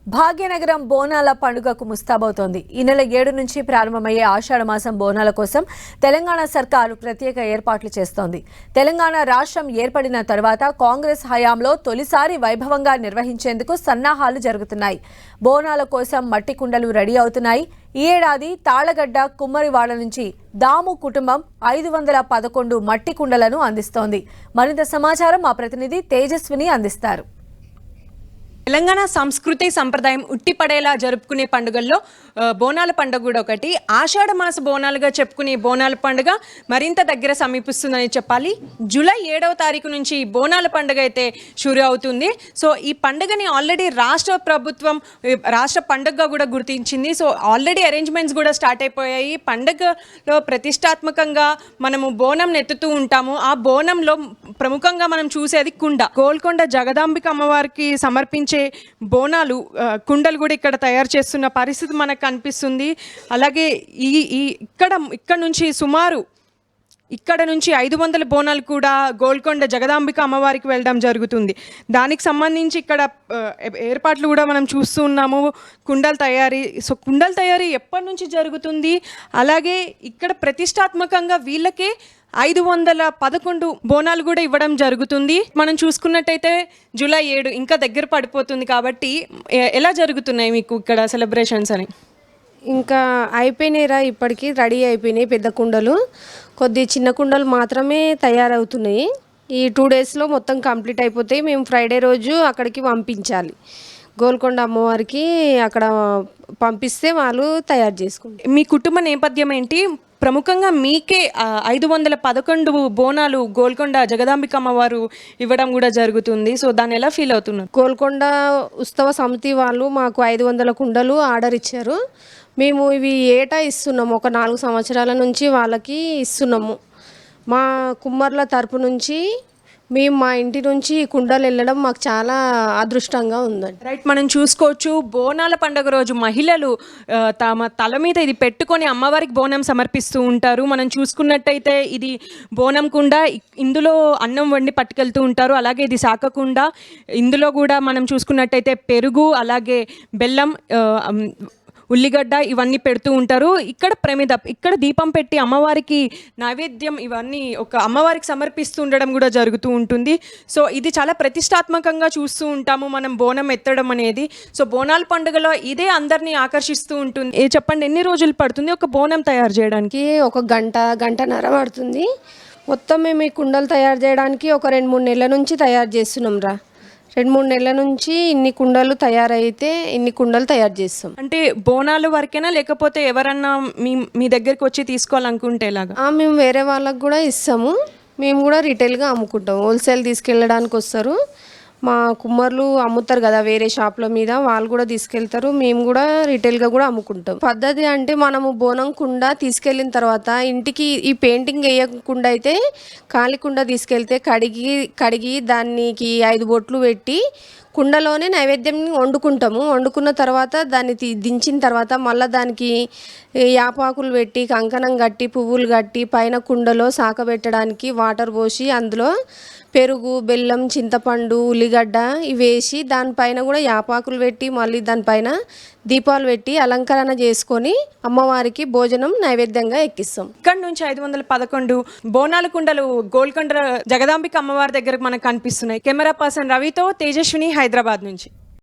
భాగ్యనగరం బోనాల పండుగకు ముస్తాబవుతోంది. ఈ నెల 7 నుంచి ప్రారంభమయ్యే ఆషాఢ మాసం బోనాల కోసం తెలంగాణ సర్కారు ప్రత్యేక ఏర్పాట్లు చేస్తోంది. తెలంగాణ రాష్ట్రం ఏర్పడిన తర్వాత కాంగ్రెస్ హయాంలో తొలిసారి వైభవంగా నిర్వహించేందుకు సన్నాహాలు జరుగుతున్నాయి. బోనాల కోసం మట్టి కుండలు రెడీ అవుతున్నాయి. ఈ ఏడాది తాళ్లగడ్డ కుమ్మరివాడ నుంచి దాము కుటుంబం 511 మట్టి కుండలను అందిస్తోంది. మరింత సమాచారం మా ప్రతినిధి తేజస్విని అందిస్తారు. తెలంగాణ సంస్కృతి సంప్రదాయం ఉట్టిపడేలా జరుపుకునే పండుగల్లో బోనాల పండుగ కూడా ఒకటి. ఆషాఢ మాస బోనాలుగా చెప్పుకునే బోనాల పండుగ మరింత దగ్గర సమీపిస్తుందని చెప్పాలి. జూలై 7వ తారీఖు నుంచి బోనాల పండుగ అయితే షురు అవుతుంది. సో ఈ పండుగని ఆల్రెడీ రాష్ట్ర ప్రభుత్వం రాష్ట్ర పండుగగా కూడా గుర్తించింది. సో ఆల్రెడీ అరేంజ్మెంట్స్ కూడా స్టార్ట్ అయిపోయాయి. పండుగలో ప్రతిష్టాత్మకంగా మనము బోనం నెత్తుతూ ఉంటాము. ఆ బోనంలో ప్రముఖంగా మనం చూసేది కుండ. గోల్కొండ జగదాంబిక అమ్మవారికి సమర్పించే బోనాలు కుండలు కూడా ఇక్కడ తయారు చేస్తున్న పరిస్థితి మనకు కనిపిస్తుంది. అలాగే ఇక్కడ నుంచి సుమారు 500 బోనాలు కూడా గోల్కొండ జగదాంబిక అమ్మవారికి వెళ్ళడం జరుగుతుంది. దానికి సంబంధించి ఇక్కడ ఏర్పాట్లు కూడా మనం చూస్తూ ఉన్నాము. కుండల తయారీ ఎప్పటి నుంచి జరుగుతుంది, అలాగే ఇక్కడ ప్రతిష్టాత్మకంగా వీళ్ళకే 511 బోనాలు కూడా ఇవ్వడం జరుగుతుంది. మనం చూసుకున్నట్టయితే జూలై 7 ఇంకా దగ్గర పడిపోతుంది. కాబట్టి ఎలా జరుగుతున్నాయి మీకు ఇక్కడ సెలబ్రేషన్స్ అని? ఇంకా అయిపోయినాయిరా, ఇప్పటికీ రెడీ అయిపోయినాయి. పెద్ద కుండలు, కొద్ది చిన్న కుండలు మాత్రమే తయారవుతున్నాయి. ఈ 2 డేస్లో మొత్తం కంప్లీట్ అయిపోతాయి. మేము ఫ్రైడే రోజు అక్కడికి పంపించాలి. గోల్కొండ అమ్మవారికి అక్కడ పంపిస్తే వాళ్ళు తయారు చేసుకుంటారు. మీ కుటుంబ నేపథ్యం ఏంటి? ప్రముఖంగా మీకే 511 బోనాలు గోల్కొండ జగదాంబిక అమ్మవారు ఇవ్వడం కూడా జరుగుతుంది. సో దాన్ని ఎలా ఫీల్ అవుతున్నారు? గోల్కొండ ఉత్సవ సమితి వాళ్ళు మాకు 500 కుండలు ఆర్డర్ ఇచ్చారు. మేము ఇవి ఏటా ఇస్తున్నాము. ఒక 4 సంవత్సరాల నుంచి వాళ్ళకి ఇస్తున్నాము. మా కుమ్మర్ల తరపు నుంచి మేము మా ఇంటి నుంచి కుండలు వెళ్ళడం మాకు చాలా అదృష్టంగా ఉందండి. రైట్, మనం చూసుకోవచ్చు. బోనాల పండుగ రోజు మహిళలు తమ తల మీద ఇది పెట్టుకొని అమ్మవారికి బోనం సమర్పిస్తూ ఉంటారు. మనం చూసుకున్నట్టయితే ఇది బోనం కుండ, ఇందులో అన్నం వండి పట్టుకెళ్తూ ఉంటారు. అలాగే ఇది శాఖ కుండ, ఇందులో కూడా మనం చూసుకున్నట్టయితే పెరుగు, అలాగే బెల్లం, ఉల్లిగడ్డ ఇవన్నీ పెడుతూ ఉంటారు. ఇక్కడ దీపం పెట్టి అమ్మవారికి నైవేద్యం ఇవన్నీ ఒక అమ్మవారికి సమర్పిస్తూ ఉండడం కూడా జరుగుతూ ఉంటుంది. సో ఇది చాలా ప్రతిష్టాత్మకంగా చూస్తూ ఉంటాము మనం బోనం ఎత్తడం అనేది. సో బోనాల పండుగలో ఇదే అందరినీ ఆకర్షిస్తూ ఉంటుంది. చెప్పండి, ఎన్ని రోజులు పడుతుంది ఒక బోనం తయారు చేయడానికి? ఒక గంటన్నర పడుతుంది. మొత్తం మేము ఈ కుండలు తయారు చేయడానికి ఒక 2-3 నెలల నుంచి తయారు చేస్తున్నాం రా. 2-3 నెలల నుంచి ఇన్ని కుండలు తయారైతే ఇన్ని కుండలు తయారు చేస్తాం. అంటే బోనాలు వరకేనా, లేకపోతే ఎవరన్నా మీ దగ్గరికి వచ్చి తీసుకోవాలనుకుంటే ఎలాగా? మేము వేరే వాళ్ళకు కూడా ఇస్తాము. మేము కూడా రిటైల్గా అమ్ముకుంటాం. హోల్సేల్ తీసుకెళ్ళడానికి వస్తారు. మా కుమ్మర్లు అమ్ముతారు కదా వేరే షాప్ల మీద, వాళ్ళు కూడా తీసుకెళ్తారు. మేము కూడా రిటైల్గా కూడా అమ్ముకుంటాం. పద్ధతి అంటే మనము బోనం కుండ తీసుకెళ్ళిన తర్వాత ఇంటికి ఈ పెయింటింగ్ వేయకుండా అయితే ఖాళీ కుండ తీసుకెళ్తే కడిగి దానికి 5 బొట్లు పెట్టి కుండలోనే నైవేద్యం వండుకుంటాము. వండుకున్న తర్వాత దాన్ని దించిన తర్వాత మళ్ళీ దానికి యాపాకులు పెట్టి కంకణం కట్టి పువ్వులు కట్టి పైన కుండలో సాకబెట్టడానికి వాటర్ పోసి అందులో పెరుగు, బెల్లం, చింతపండు, ఉల్లిగడ్డ ఇవి వేసి దానిపైన కూడా యాపాకులు పెట్టి మళ్ళీ దానిపైన దీపాలు పెట్టి అలంకరణ చేసుకొని అమ్మవారికి భోజనం నైవేద్యంగా ఎక్కిస్తాం. ఇక్కడ నుంచి 511 బోనాల కుండలు గోల్కొండ జగదాంబిక అమ్మవారి దగ్గర మనకు కనిపిస్తున్నాయి. కెమెరా పర్సన్ రవితో తేజస్విని, హైదరాబాద్ నుంచి.